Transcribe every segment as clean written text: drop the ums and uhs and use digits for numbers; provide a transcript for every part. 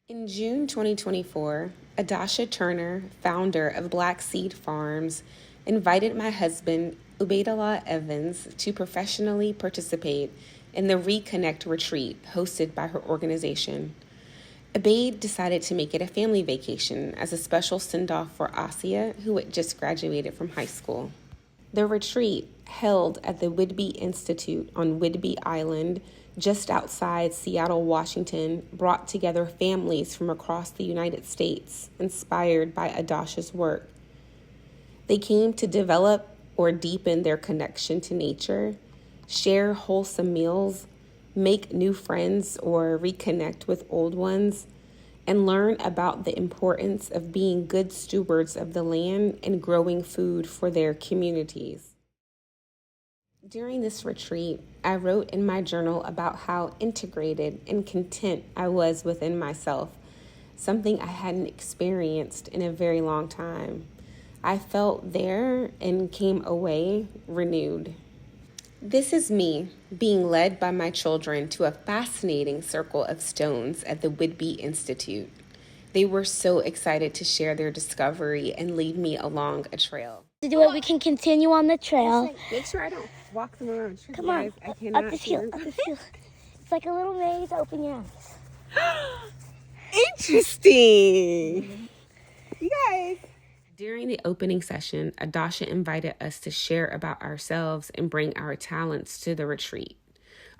In June 2024, Adasha Turner, founder of Black Seed Farms, invited my husband, Ubaydullah Evans, to professionally participate in the Reconnect retreat hosted by her organization. Ubayd decided to make it a family vacation as a special send-off for Asia, who had just graduated from high school. The retreat, held at the Whidbey Institute on Whidbey Island, just outside Seattle, Washington, brought together families from across the United States, inspired by Adasha's work. They came to develop or deepen their connection to nature, share wholesome meals, make new friends or reconnect with old ones, and learn about the importance of being good stewards of the land and growing food for their communities. During this retreat, I wrote in my journal about how integrated and content I was within myself, something I hadn't experienced in a very long time. I felt there and came away renewed. This is me being led by my children to a fascinating circle of stones at the Whidbey Institute. They were so excited to share their discovery and lead me along a trail. To do it, we can continue on the trail. Make sure I don't walk them around. Come on, I cannot up this hill, up this hill. It's like a little maze. Open your eyes. Interesting. You guys. During the opening session, Adasha invited us to share about ourselves and bring our talents to the retreat.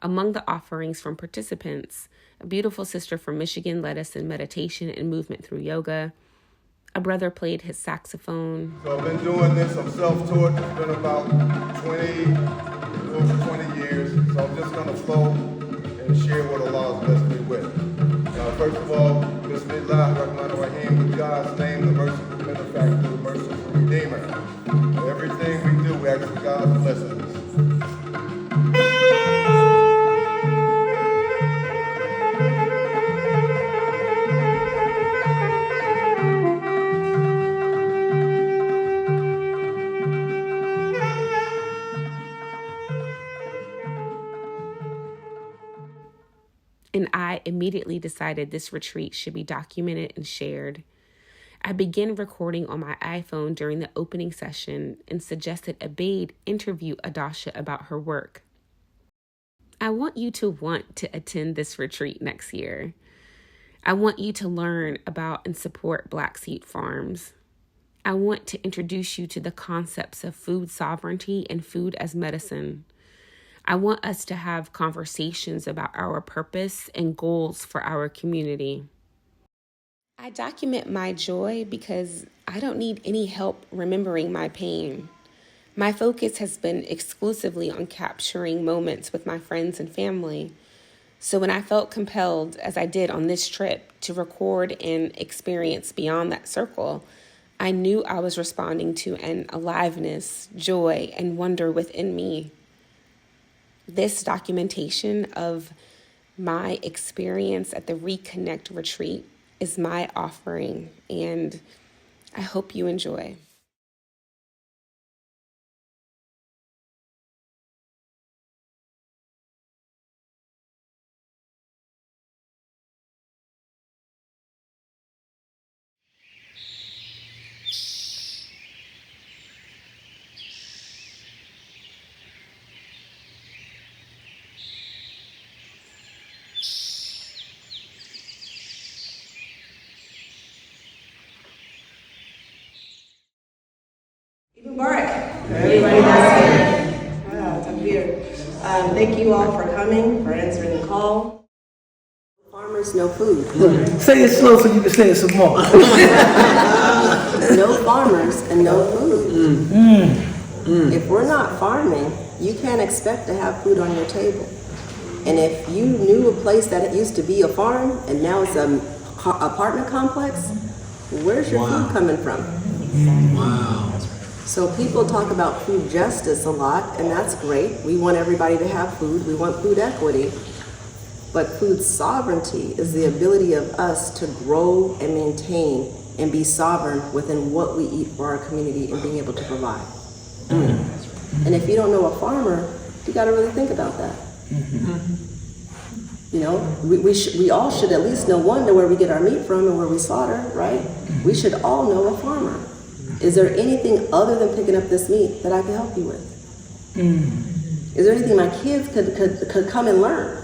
Among the offerings from participants, a beautiful sister from Michigan led us in meditation and movement through yoga. A brother played his saxophone. So I've been doing this, I'm self-taught, it's been about 20 years. So I'm just gonna flow and share what Allah has blessed me with. Now, first of all, Bismillah, Rahman Rahim, with God's name, the merciful benefactor, the merciful redeemer. Everything we do, we ask for God's blessings. And I immediately decided this retreat should be documented and shared. I began recording on my iPhone during the opening session and suggested Ubayd interview Adasha about her work. I want you to want to attend this retreat next year. I want you to learn about and support Black Seed Farms. I want to introduce you to the concepts of food sovereignty and food as medicine. I want us to have conversations about our purpose and goals for our community. I document my joy because I don't need any help remembering my pain. My focus has been exclusively on capturing moments with my friends and family. So when I felt compelled, as I did on this trip, to record and experience beyond that circle, I knew I was responding to an aliveness, joy, and wonder within me. This documentation of my experience at the Reconnect retreat is my offering, and I hope you enjoy. I'm here. Thank you all for coming, for answering the call. Farmers, no food. Say it slow so you can say it some more. No farmers and no food. If we're not farming, you can't expect to have food on your table. And if you knew a place that used to be a farm and now it's an apartment complex, where's your food coming from? Wow. So people talk about food justice a lot, and that's great. We want everybody to have food. We want food equity. But food sovereignty is the ability of us to grow and maintain and be sovereign within what we eat for our community and being able to provide. And if you don't know a farmer, you got to really think about that. You know, we all should at least know where we get our meat from and where we slaughter, right? We should all know a farmer. Is there anything other than picking up this meat that I can help you with? Is there anything my kids could come and learn?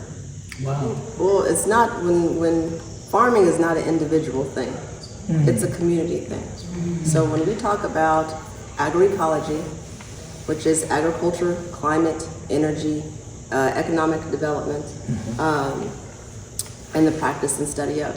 Wow. Well, it's not when farming is not an individual thing. It's a community thing. So when we talk about agroecology, which is agriculture, climate, energy, economic development, and the practice and study of.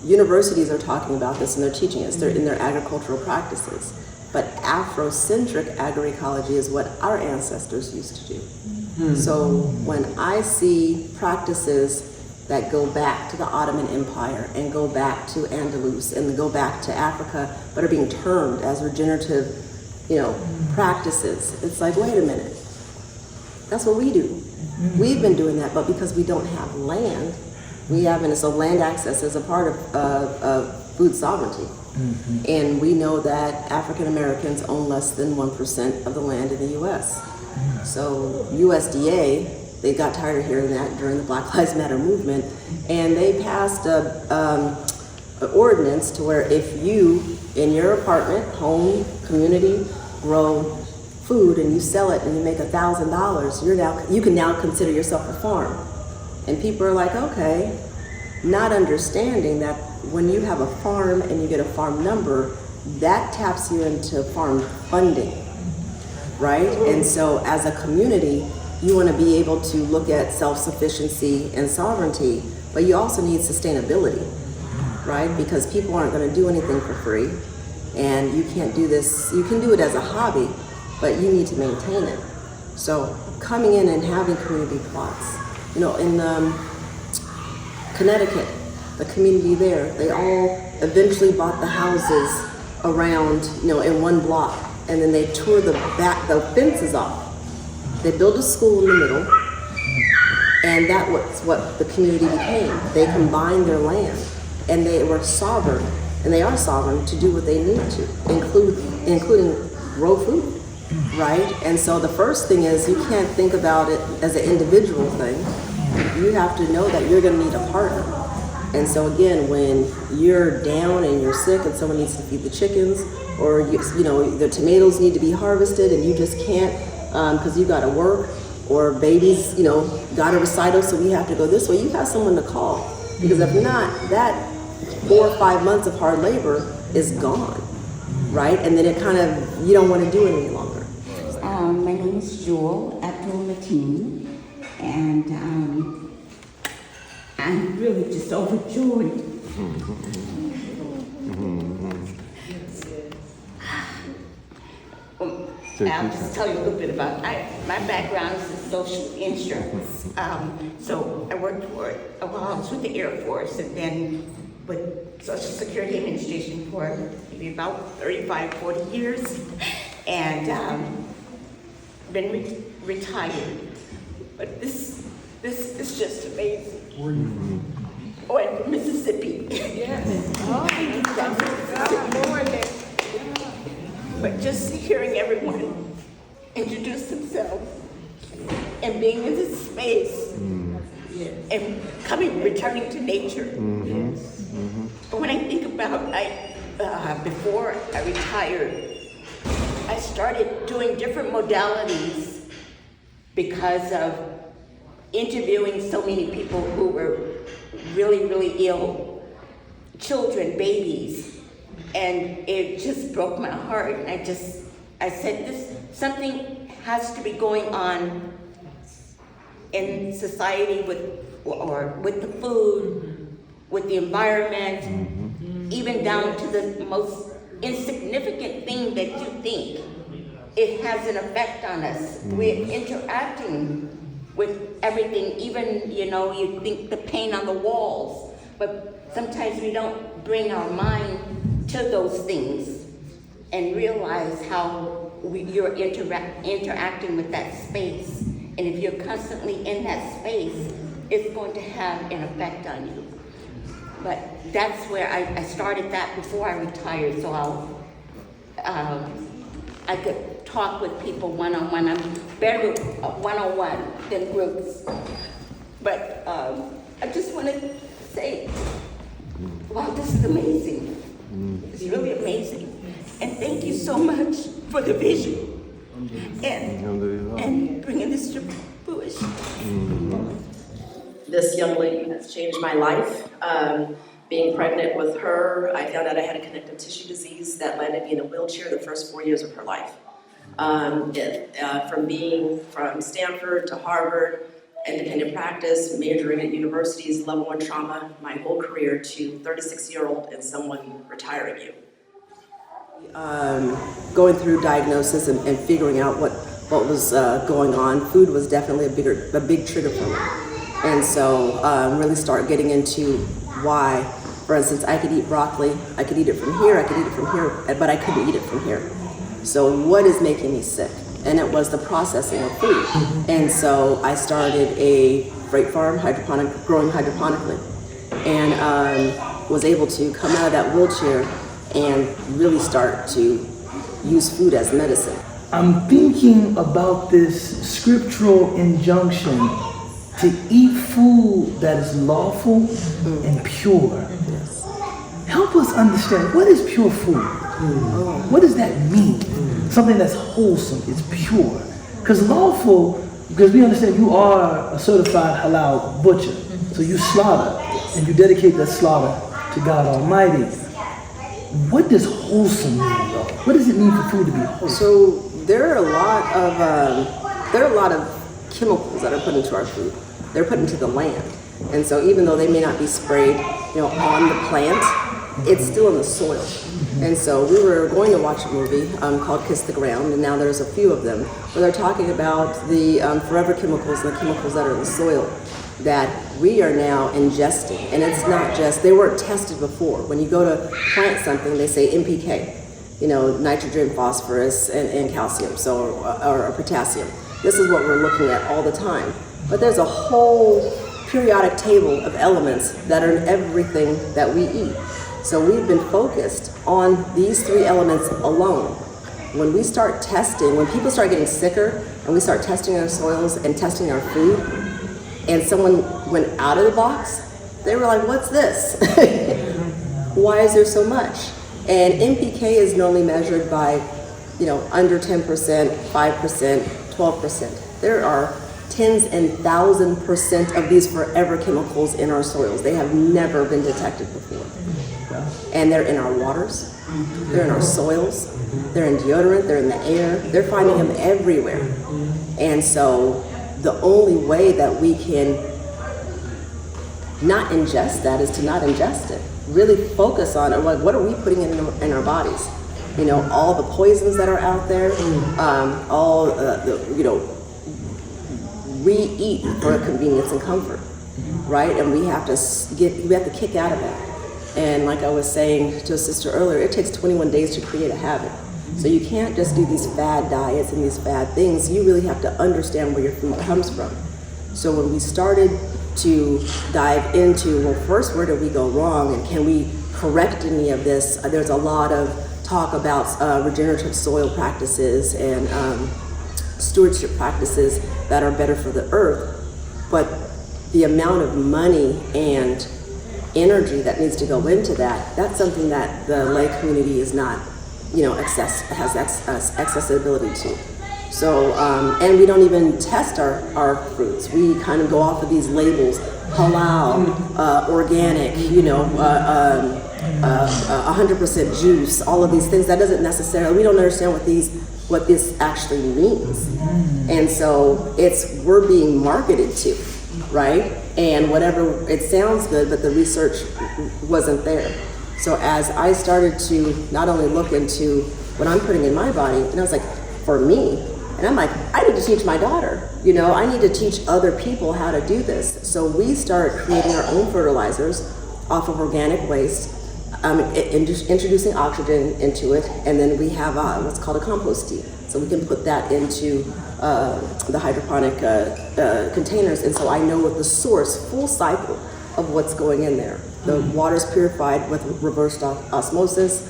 Universities are talking about this and they're teaching us. They're in their agricultural practices. But Afrocentric agroecology is what our ancestors used to do. So when I see practices that go back to the Ottoman Empire and go back to Andalus and go back to Africa, but are being termed as regenerative, practices, it's like, wait a minute. That's what we do. We've been doing that, but because we don't have land, we haven't. So land access is a part of food sovereignty. And we know that African Americans own less than 1% of the land in the U.S. So USDA, they got tired of hearing that during the Black Lives Matter movement, and they passed an ordinance to where if you, in your apartment, home, community, grow food and you sell it and you make $1,000, you can now consider yourself a farm. And people are like, okay, not understanding that when you have a farm and you get a farm number, that taps you into farm funding, right? And so as a community, you want to be able to look at self-sufficiency and sovereignty, but you also need sustainability, right? Because people aren't going to do anything for free, and you can't do this. You can do it as a hobby, but you need to maintain it. So coming in and having community plots, in Connecticut, the community there, they all eventually bought the houses around, in one block, and then they tore the fences off. They built a school in the middle, and that was what the community became. They combined their land, and they were sovereign, and they are sovereign to do what they need to, including grow food, right? And so the first thing is, you can't think about it as an individual thing. You have to know that you're going to need a partner. And so again, when you're down and you're sick and someone needs to feed the chickens, or the tomatoes need to be harvested and you just can't because you got to work, or babies, got a recital, so we have to go this way, you have someone to call. Because if not, that 4 or 5 months of hard labor is gone, right? And then it you don't want to do it any longer. My name is Jewel Abdul-Mateen, and I'm really just overjoyed. I'll just tell you a little bit about my background is in social insurance. So I worked I was with the Air Force and then with Social Security Administration for maybe about 35, 40 years, and been retired. But this is just amazing. Where are you from? Oh, I'm from Mississippi. Yes. Oh, But just hearing everyone introduce themselves and being in this space and returning to nature. But when I think about, before I retired, I started doing different modalities because of interviewing so many people who were really, really ill, children, babies. And it just broke my heart. I said, something has to be going on in society with the food, with the environment, even down to the most insignificant thing that you think. It has an effect on us. We're interacting with everything, even, you think the paint on the walls, but sometimes we don't bring our mind to those things and realize how you're interacting with that space. And if you're constantly in that space, it's going to have an effect on you. But that's where I started that before I retired, so I could talk with people one-on-one. I'm better one-on-one than groups. But I just want to say, wow, this is amazing. It's really amazing. And thank you so much for the vision and bringing this to fruition. This young lady has changed my life. Being pregnant with her, I found out I had a connective tissue disease that landed me in a wheelchair the first 4 years of her life. From being from Stanford to Harvard, independent practice, majoring at universities, level 1 trauma, my whole career, to 36-year-old and someone retiring you. Going through diagnosis and figuring out what was going on, food was definitely a big trigger for me. And so really start getting into why. For instance, I could eat broccoli, I could eat it from here, I could eat it from here, but I couldn't eat it from here. So what is making me sick? And it was the processing of food. And so I started a freight farm, growing hydroponically, and was able to come out of that wheelchair and really start to use food as medicine. I'm thinking about this scriptural injunction to eat food that is lawful and pure. Yes. Help us understand, what is pure food? What does that mean? Something that's wholesome, it's pure. Because lawful, because we understand you are a certified halal butcher. So you slaughter, and you dedicate that slaughter to God Almighty. What does wholesome mean, though? What does it mean for food to be wholesome? So there are a lot of chemicals that are put into our food. They're put into the land. And so even though they may not be sprayed, on the plant, it's still in the soil. And so we were going to watch a movie called Kiss the Ground, and now there's a few of them, where they're talking about the forever chemicals and the chemicals that are in the soil that we are now ingesting. And it's not just, they weren't tested before. When you go to plant something, they say NPK, nitrogen, phosphorus, and calcium, or potassium. This is what we're looking at all the time. But there's a whole periodic table of elements that are in everything that we eat. So we've been focused on these 3 elements alone. When we start testing, when people start getting sicker and we start testing our soils and testing our food, and someone went out of the box, they were like, what's this? Why is there so much? And NPK is normally measured by, under 10%, 5%, 12%. There are tens and 1,000% of these forever chemicals in our soils. They have never been detected before. And they're in our waters, they're in our soils, they're in deodorant, they're in the air, they're finding them everywhere. And so the only way that we can not ingest that is to not ingest it. Really focus on what are we putting in our bodies? All the poisons that are out there, we eat for convenience and comfort, right? And we have to kick out of that. And like I was saying to a sister earlier, it takes 21 days to create a habit. So you can't just do these fad diets and these fad things. You really have to understand where your food comes from. So when we started to dive into, well, first, where did we go wrong? And can we correct any of this? There's a lot of talk about regenerative soil practices and stewardship practices that are better for the earth. But the amount of money and energy that needs to go into that's something that the lay community is not, has accessibility to. So, and we don't even test our fruits. We kind of go off of these labels, halal, organic, 100% juice, all of these things. That doesn't necessarily, we don't understand what this actually means. And so we're being marketed to, right? And whatever, it sounds good, but the research wasn't there. So as I started to not only look into what I'm putting in my body, and I was like, for me, and I'm like, I need to teach my daughter, I need to teach other people how to do this. So we started creating our own fertilizers off of organic waste, introducing oxygen into it, and then we have what's called a compost tea. So we can put that into the hydroponic containers, and so I know what the source, full cycle of what's going in there. The water's purified with reverse osmosis.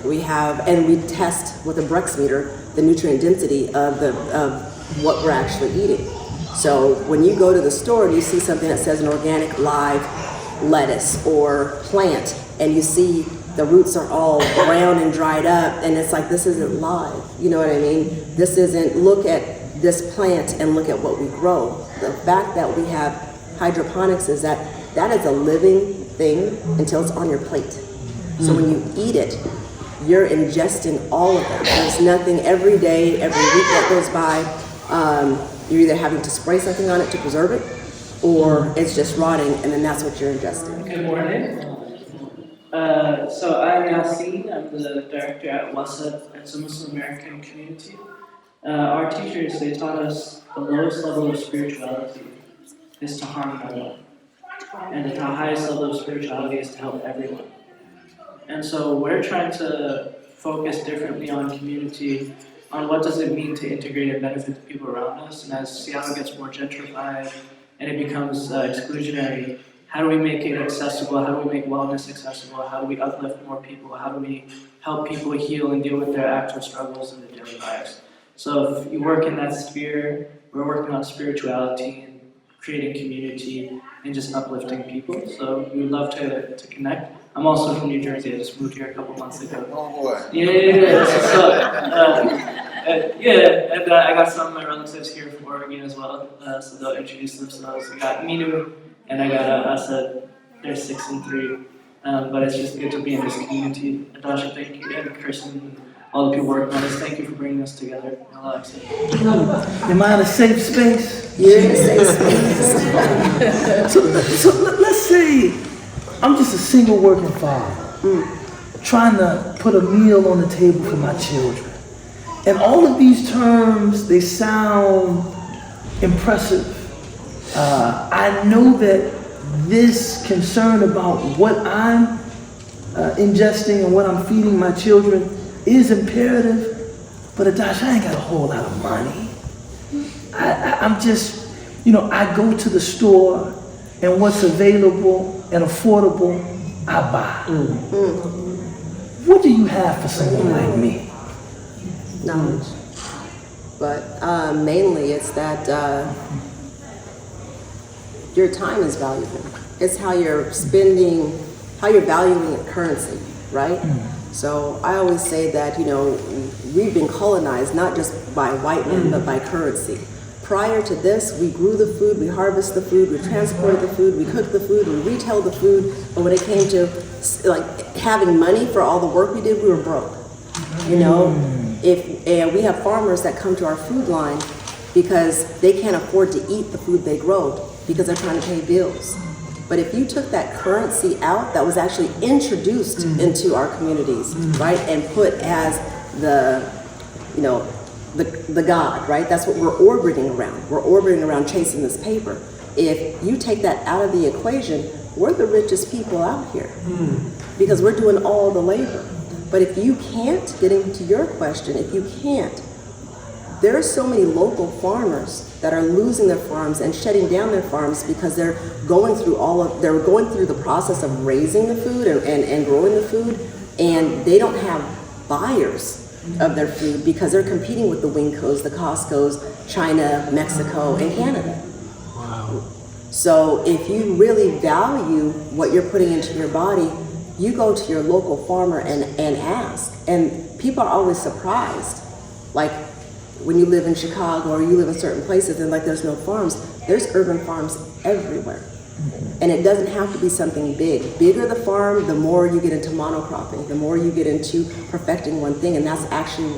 We test with a Brex meter the nutrient density of what we're actually eating. So when you go to the store and you see something that says an organic live lettuce or plant, and you see the roots are all brown and dried up, and it's like, this isn't live. You know what I mean? This isn't, look at this plant and look at what we grow. The fact that we have hydroponics is that is a living thing until it's on your plate. So when you eat it, you're ingesting all of that. There's nothing every day, every week that goes by, you're either having to spray something on it to preserve it, or it's just rotting, and then that's what you're ingesting. Good morning. So I'm Yassine. I'm the director at WASAP. It's a Muslim American community. Our teachers, they taught us the lowest level of spirituality is to harm no one. And the highest level of spirituality is to help everyone. And so we're trying to focus differently on community, on what does it mean to integrate and benefit the people around us. And as Seattle gets more gentrified and it becomes exclusionary, how do we make it accessible? How do we make wellness accessible? How do we uplift more people? How do we help people heal and deal with their actual struggles in their daily lives? So if you work in that sphere, we're working on spirituality and creating community and just uplifting people. So we would love to connect. I'm also from New Jersey. I just moved here a couple months ago. Oh boy. Yeah. So, and I got some of my relatives here from Oregon as well. So they'll introduce themselves. I got Minu and I got Asad. They're 6 and 3. But it's just good to be in this community. Adasha, thank you, and Kristen, and all the people working on this. Thank you for bringing us together. Am I in a safe space? You're in a safe space. So let's say I'm just a single working father, trying to put a meal on the table for my children. And all of these terms, they sound impressive. I know that this concern about what I'm ingesting and what I'm feeding my children is imperative, but Adasha, I ain't got a whole lot of money. I'm just, I go to the store and what's available and affordable, I buy. What do you have for someone like me? Knowledge. But mainly it's that your time is valuable. It's how you're spending, how you're valuing currency, right? So I always say that, we've been colonized not just by white men, but by currency. Prior to this, we grew the food, we harvested the food, we transported the food, we cooked the food, we retailed the food, but when it came to having money for all the work we did, we were broke. And we have farmers that come to our food line because they can't afford to eat the food they grow because they're trying to pay bills. But if you took that currency out that was actually introduced into our communities, right, and put as the God, right? That's what we're orbiting around. We're orbiting around chasing this paper. If you take that out of the equation, we're the richest people out here because we're doing all the labor. But if you can't, getting to your question, if you can't, there are so many local farmers that are losing their farms and shutting down their farms because they're going through the process of raising the food and growing the food, and they don't have buyers of their food because they're competing with the Wincos, the Costcos, China, Mexico, and Canada. Wow. So if you really value what you're putting into your body, you go to your local farmer and ask. And people are always surprised. Like when you live in Chicago or you live in certain places and there's no farms, there's urban farms everywhere. And it doesn't have to be something big. Bigger the farm, the more you get into monocropping, the more you get into perfecting one thing. And that's actually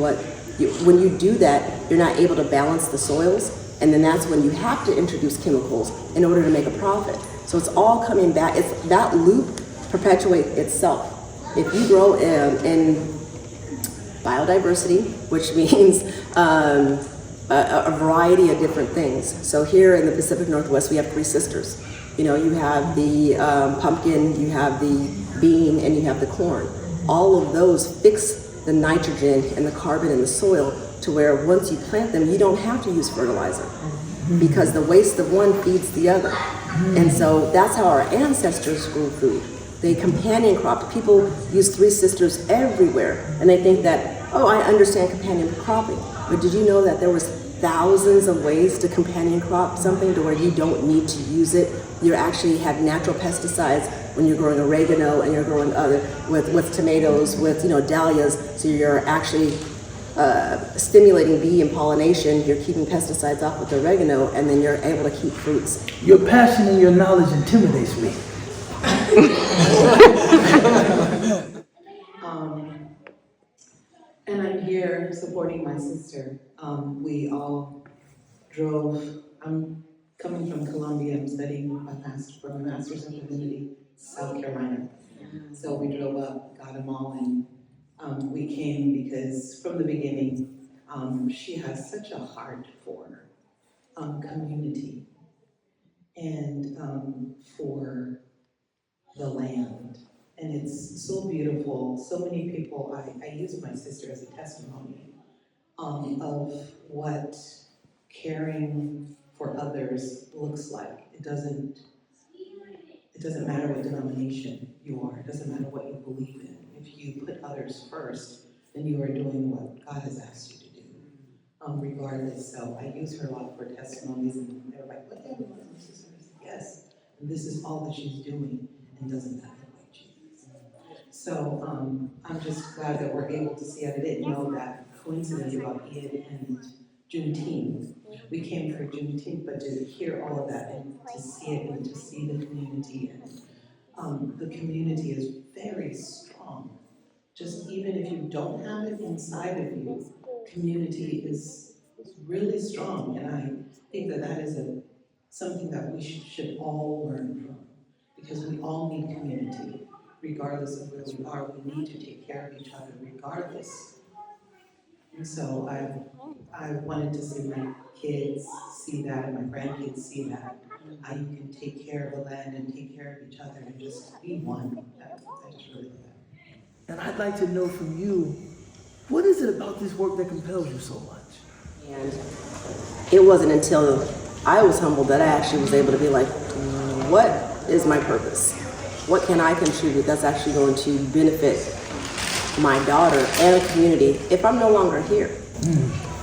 when you do that, you're not able to balance the soils. And then that's when you have to introduce chemicals in order to make a profit. So it's all coming back. It's that loop perpetuates itself. If you grow in biodiversity, which means a variety of different things. So here in the Pacific Northwest, we have 3 sisters. You have the pumpkin, you have the bean, and you have the corn. All of those fix the nitrogen and the carbon in the soil to where once you plant them, you don't have to use fertilizer because the waste of one feeds the other. And so that's how our ancestors grew food. They companion cropped. People use 3 sisters everywhere, and they think that, I understand companion cropping. But did you know that there was thousands of ways to companion crop something to where you don't need to use it. You actually have natural pesticides when you're growing oregano and you're growing other with tomatoes, with dahlias. So you're actually stimulating bee and pollination. You're keeping pesticides off with oregano, and then you're able to keep fruits. Your passion and your knowledge intimidates me. And I'm here supporting my sister. We all drove. I'm coming from Columbia. I'm studying for my master's in divinity, South Carolina. So we drove up, got them all, and we came because from the beginning, she has such a heart for community and for the land. And it's so beautiful. So many people, I use my sister as a testimony of what caring for others looks like. It doesn't matter what denomination you are. It doesn't matter what you believe in. If you put others first, then you are doing what God has asked you to do, regardless. So I use her a lot for testimonies, and they're like, "What happened with my sister?" I said, "Yes, and this is all that she's doing, and doesn't that look like Jesus?" So I'm just glad that we're able to see it. I didn't know that coincidence about Eid and Juneteenth. We came for Juneteenth, but to hear all of that and to see it and to see the community, and the community is very strong. Just even if you don't have it inside of you, community is really strong, and I think that is something that we should all learn from, because we all need community, regardless of where we are. We need to take care of each other regardless. And so I wanted to see my kids see that, and my grandkids see that, how you can take care of the land and take care of each other and just be one. I just really love that. And I'd like to know from you, what is it about this work that compels you so much? And it wasn't until I was humbled that I actually was able to be like, what is my purpose? What can I contribute that's actually going to benefit my daughter and the community if I'm no longer here?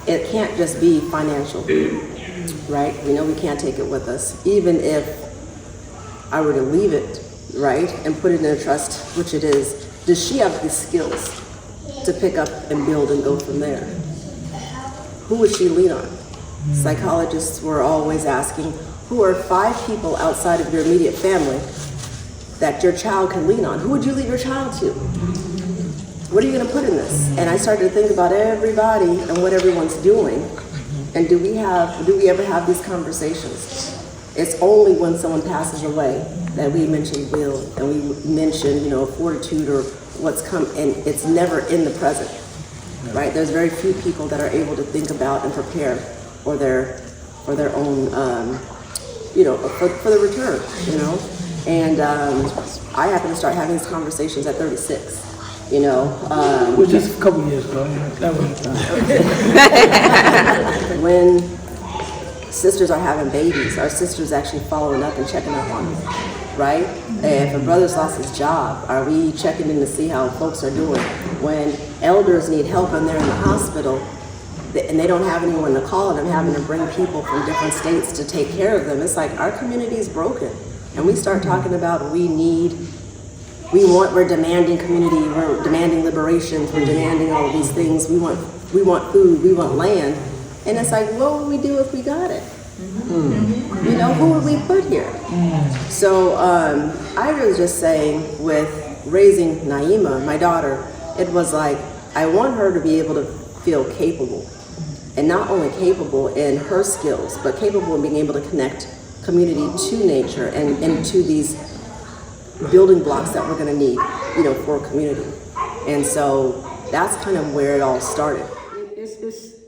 It can't just be financial, right? We know we can't take it with us. Even if I were to leave it, right, and put it in a trust, which it is, does she have the skills to pick up and build and go from there? Who would she lean on? Psychologists were always asking, who are 5 people outside of your immediate family that your child can lean on? Who would you leave your child to? What are you going to put in this? And I started to think about everybody and what everyone's doing. And do we ever have these conversations? It's only when someone passes away that we mention will, and we mention, fortitude or what's come, and it's never in the present, right? There's very few people that are able to think about and prepare for their own, for the return, And I happened to start having these conversations at 36. Which is a couple years ago. That was when sisters are having babies, our sisters actually following up and checking up on them, right? And if a brother's lost his job, are we checking in to see how folks are doing? When elders need help and they're in the hospital and they don't have anyone to call, and I'm having to bring people from different states to take care of them, it's like our community is broken. And we start talking about we're demanding community, we're demanding liberations, we're demanding all of these things. We want food, we want land. And it's like, what would we do if we got it? Who would we put here? So I was just saying, with raising Naima, my daughter, it was like, I want her to be able to feel capable. And not only capable in her skills, but capable in being able to connect community to nature and to these building blocks that we're going to need, for a community. And so that's kind of where it all started.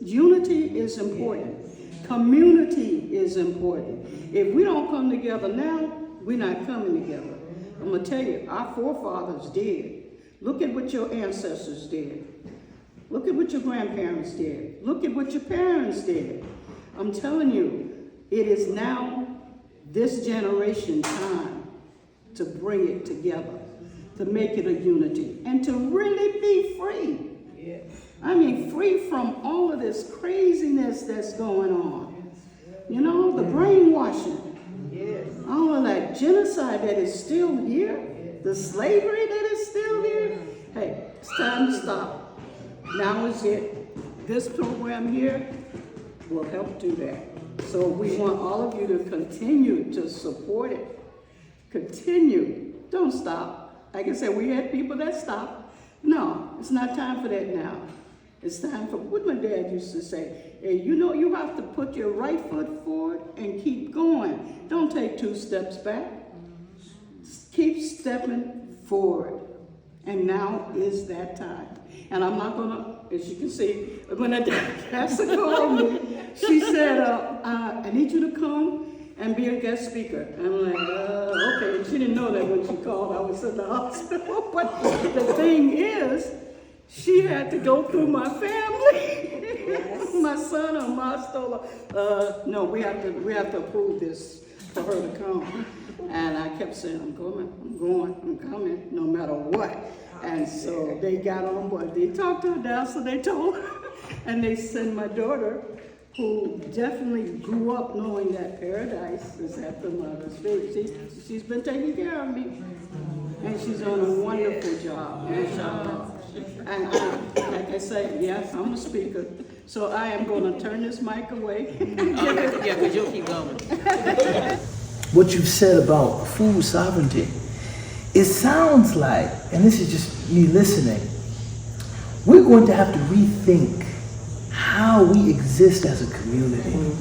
Unity is important. Community is important. If we don't come together now, we're not coming together. I'm going to tell you, our forefathers did. Look at what your ancestors did. Look at what your grandparents did. Look at what your parents did. I'm telling you, it is now this generation time to bring it together, to make it a unity, and to really be free. I mean, free from all of this craziness that's going on. You know, the brainwashing, all of that genocide that is still here, the slavery that is still here. Hey, it's time to stop. Now is it. This program here will help do that. So we want all of you to continue to support it. Continue. Don't stop. Like I said, we had people that stopped. No, it's not time for that now. It's time for what my dad used to say. Hey, you know, you have to put your right foot forward and keep going. Don't take 2 steps back. Keep stepping forward. And now is that time. And I'm not gonna, as you can see, when Adasha called me, she said, I need you to come and be a guest speaker. And I'm like, okay. She didn't know that when she called. I was in the hospital. But the thing is, she had to go through my family. My son or ma told her, no, we have to approve this for her to come. And I kept saying, I'm coming, no matter what. And so they got on board. They talked to Adasha, they told her, and they sent my daughter, who definitely grew up knowing that paradise is at the mother's feet. She's been taking care of me, and she's done a wonderful job. And like I say, yes, I'm a speaker, so I am going to turn this mic away. Yeah, because you'll keep going. What you've said about food sovereignty, it sounds like, and this is just me listening, we're going to have to rethink how we exist as a community.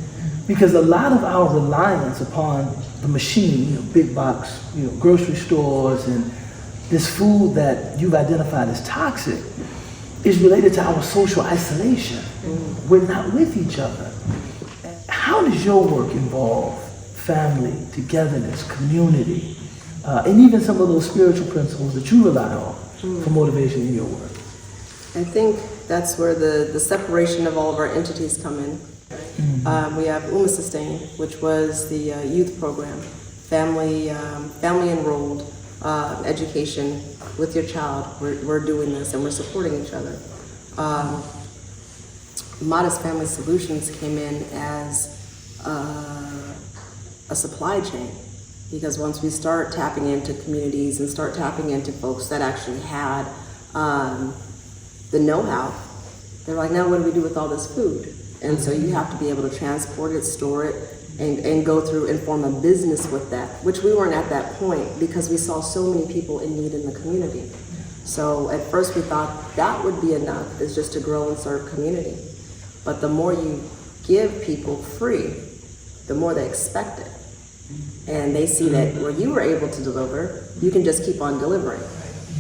Because a lot of our reliance upon the machine, big box, grocery stores, and this food that you've identified as toxic is related to our social isolation. We're not with each other. How does your work involve family, togetherness, community, and even some of those spiritual principles that you rely on for motivation in your work? I think that's where the separation of all of our entities come in. We have Sustain, which was the youth program, family enrolled education with your child. We're doing this and we're supporting each other. Modest Family Solutions came in as a supply chain, because once we start tapping into communities and start tapping into folks that actually had the know-how, they're like, now what do we do with all this food? And so you have to be able to transport it, store it, and go through and form a business with that, which we weren't at that point because we saw so many people in need in the community. So at first we thought that would be enough, is just to grow and serve community. But the more you give people free, the more they expect it. And they see that where you were able to deliver, you can just keep on delivering,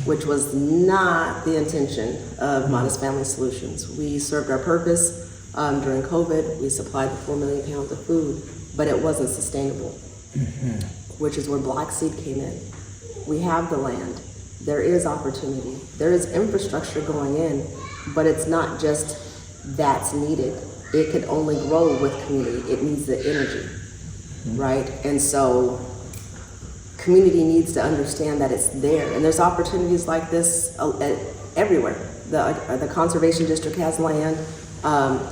which was not the intention of Modest Family Solutions. We served our purpose during COVID. We supplied the 4 million pounds of food, but it wasn't sustainable, which is where Black Seed came in. We have the land. There is opportunity. There is infrastructure going in, but it's not just that's needed. It can only grow with community. It needs the energy, right? And so community needs to understand that it's there. And there's opportunities like this everywhere. The Conservation District has land,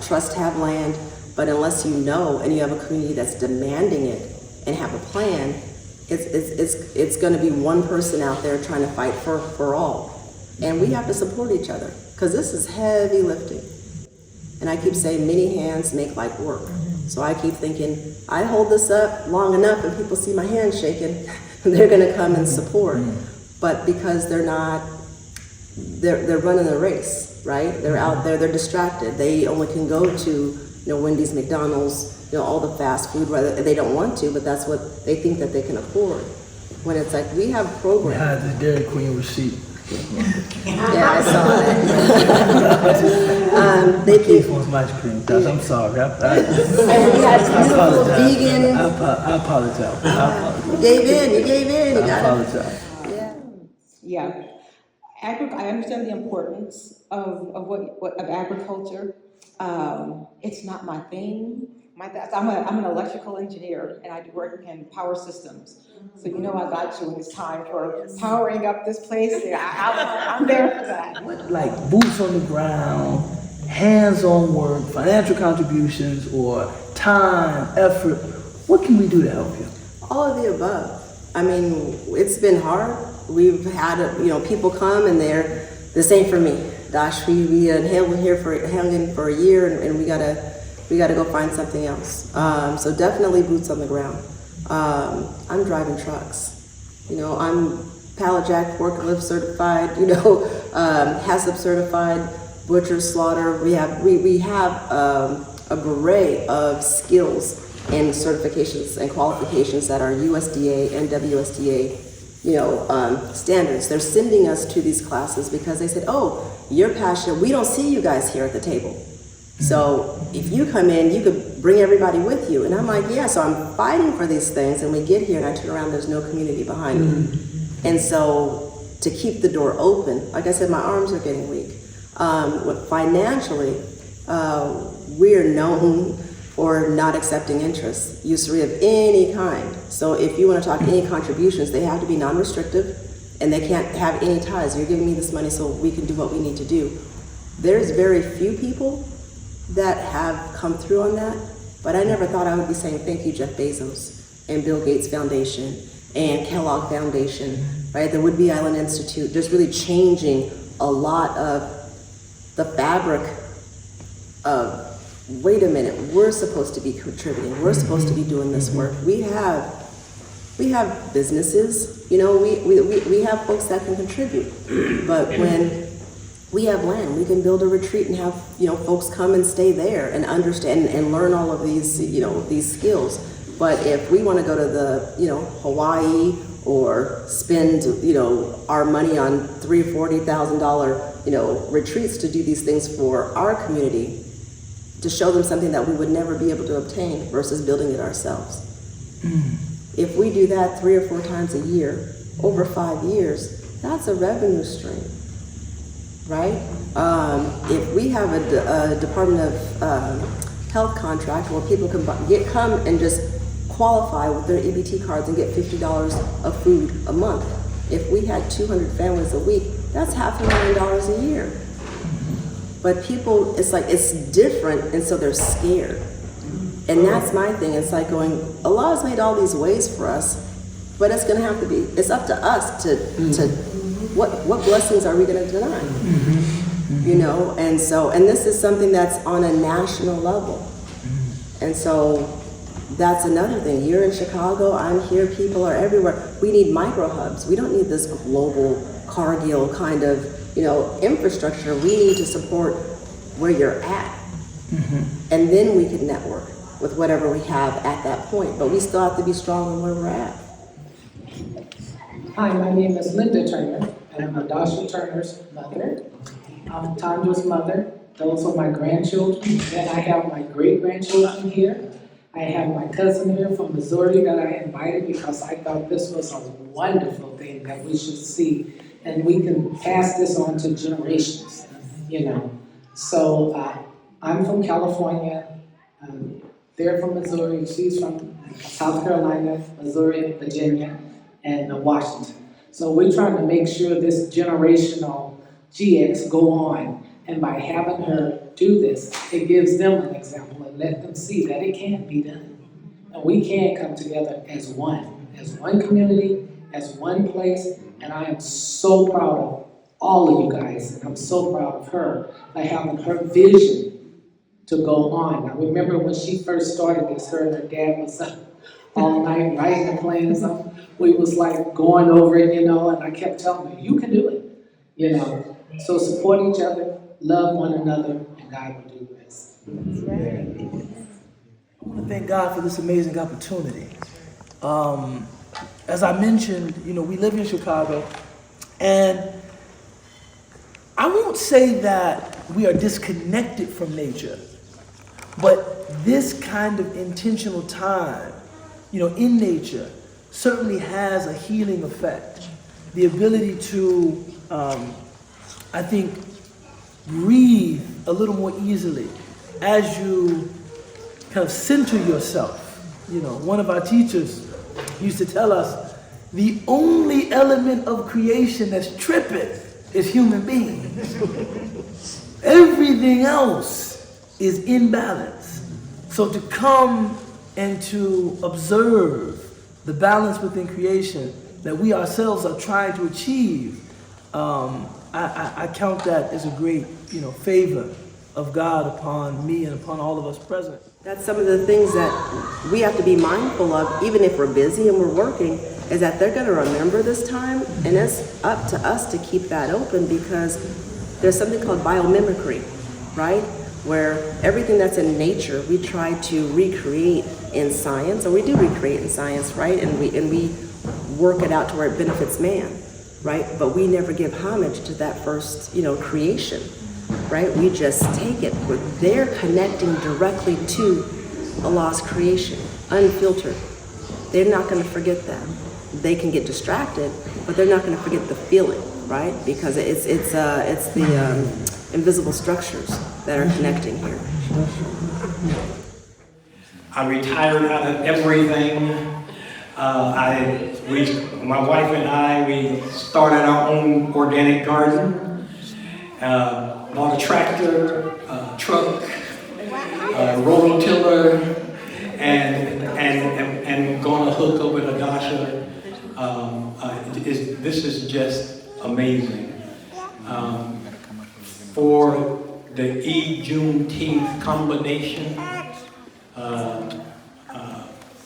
trusts have land, but unless you know and you have a community that's demanding it and have a plan, it's going to be one person out there trying to fight for all. And we have to support each other, because this is heavy lifting. And I keep saying many hands make light work. So I keep thinking, I hold this up long enough and people see my hands shaking, they're going to come and support. But because they're running a race, right? They're out there, they're distracted. They only can go to, Wendy's, McDonald's, all the fast food, rather they don't want to, but that's what they think that they can afford. When it's like, we have programs. We had the Dairy Queen receipt. Yeah, I saw that. They Keith wants my ice cream. I'm sorry. And we had beautiful vegan. I apologize. You gave in. You got I apologize. Yeah. I understand the importance of agriculture. It's not my thing. I'm an electrical engineer, and I do work in power systems. So you know I got you when it's time for powering up this place. I'm there for that. What, like boots on the ground, hands-on work, financial contributions, or time, effort, what can we do to help you? All of the above. I mean, it's been hard. We've had, people come and they're, this ain't for me. Gosh, we hung in for a year, and we gotta go find something else. So definitely boots on the ground. I'm driving trucks. I'm pallet jack, forklift certified. HACCP certified, butcher, slaughter. We have a beret of skills and certifications and qualifications that are USDA and WSDA, standards. They're sending us to these classes because they said, oh, you're passionate. We don't see you guys here at the table. So if you come in, you could bring everybody with you. And I'm like, yeah, so I'm fighting for these things. And we get here and I turn around, there's no community behind me. And so to keep the door open, like I said, my arms are getting weak. Financially, we're known for not accepting interest, usury of any kind. So if you want to talk any contributions, they have to be non-restrictive and they can't have any ties. You're giving me this money so we can do what we need to do. There's very few people that have come through on that, but I never thought I would be saying thank you, Jeff Bezos and Bill Gates Foundation and Kellogg Foundation, right? The Whidbey Island Institute, just really changing a lot of the fabric of, wait a minute, we're supposed to be contributing, we're supposed to be doing this work. We have businesses, we have folks that can contribute, but when we have land, we can build a retreat and have, folks come and stay there and understand and learn all of these, these skills. But if we want to go to the, Hawaii or spend, our money on $30,000 or $40,000, retreats to do these things for our community, to show them something that we would never be able to obtain versus building it ourselves. If we do that 3 or 4 times a year, over 5 years, that's a revenue stream, right? If we have a Department of Health contract where people can come and just qualify with their EBT cards and get $50 of food a month. If we had 200 families a week, that's $500,000 a year. But people, it's different, and so they're scared. And that's my thing. It's like going, Allah has made all these ways for us, but it's gonna have to be, it's up to us to what blessings are we gonna deny? And this is something that's on a national level. And so that's another thing. You're in Chicago, I'm here, people are everywhere. We need micro hubs. We don't need this global Cargill kind of, infrastructure. We need to support where you're at. And then we can network with whatever we have at that point. But we still have to be strong in where we're at. Hi, my name is Linda Turner, and I'm Adasha Turner's mother. I'm Tandra's mother. Those are my grandchildren. Then I have my great-grandchildren here. I have my cousin here from Missouri that I invited because I thought this was a wonderful thing that we should see, and we can pass this on to generations, So I'm from California. They're from Missouri. She's from South Carolina, Missouri, Virginia, and Washington. So we're trying to make sure this generational GX go on, and by having her do this, it gives them an example and let them see that it can be done. And we can come together as one community, as one place, and I am so proud of all of you guys, and I'm so proud of her by having her vision to go on. Now remember when she first started this, her and her dad was up all night writing the plans up. We was like going over it, and I kept telling her, you can do it, So support each other, love one another, and God will do the rest. I want to thank God for this amazing opportunity. As I mentioned, we live in Chicago, and I won't say that we are disconnected from nature, but this kind of intentional time, in nature certainly has a healing effect. The ability to, I think, breathe a little more easily as you kind of center yourself. You know, one of our teachers used to tell us, the only element of creation that's tripping is human beings. Everything else is in balance. So to come and to observe the balance within creation that we ourselves are trying to achieve, I count that as a great, favor of God upon me and upon all of us present. That's some of the things that we have to be mindful of, even if we're busy and we're working, is that they're going to remember this time, and it's up to us to keep that open, because there's something called biomimicry, right? Where everything that's in nature, we try to recreate in science, or we do recreate in science, right? And we work it out to where it benefits man, right? But we never give homage to that first, creation, right? We just take it. They're connecting directly to Allah's creation, unfiltered. They're not going to forget that. They can get distracted, but they're not going to forget the feeling, right? Because it's the invisible structures that are connecting here. I retired out of everything. My wife and I, we started our own organic garden. Bought a tractor, truck, rototiller, and gonna hook up with Adasha. This is just amazing. For the Juneteenth combination,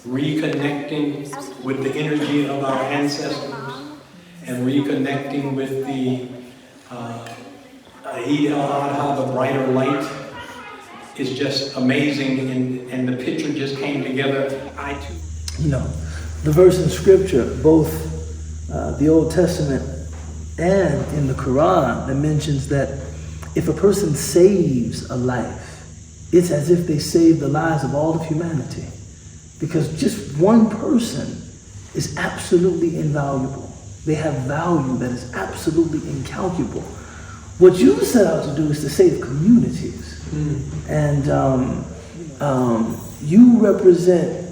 reconnecting with the energy of our ancestors and reconnecting with the Eid al-Adha, the brighter light, is just amazing, and the picture just came together. The verse in Scripture, both the Old Testament and in the Quran, that mentions that if a person saves a life, it's as if they saved the lives of all of humanity. Because just one person is absolutely invaluable. They have value that is absolutely incalculable. What you set out to do is to save communities. And you represent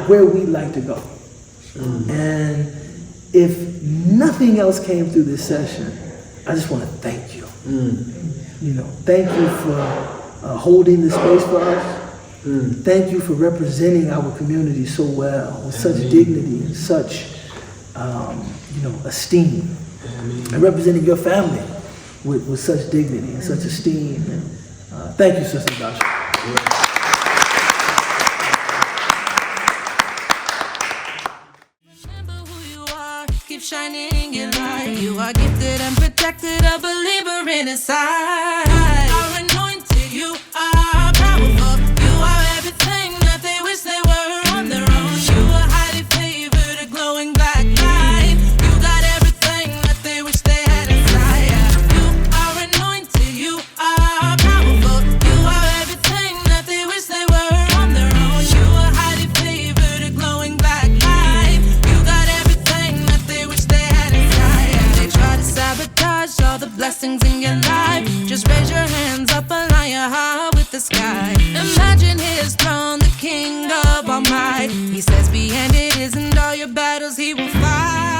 where we'd like to go. And if nothing else came through this session, I just want to thank you. Thank you for holding the space for us. Thank you for representing our community so well, with such dignity and such, esteem. And representing your family with such dignity and such esteem. Thank you, Sister Adasha. Keep shining your light. You are gifted and protected, a believer in His sight. Are anointed, you are powerful. You are everything that they wish they were on their own. You are highly favored, a glowing black light. You got everything that they wish they had inside. You are anointed, you are powerful. You are everything that they wish they were on their own. You are highly favored, a glowing black light. You got everything that they wish they had inside. They try to sabotage all the blessings in your life. Just raise your hands up, align your heart with the sky. Imagine His throne, the King of all might. He says, be and it isn't all your battles He will fight.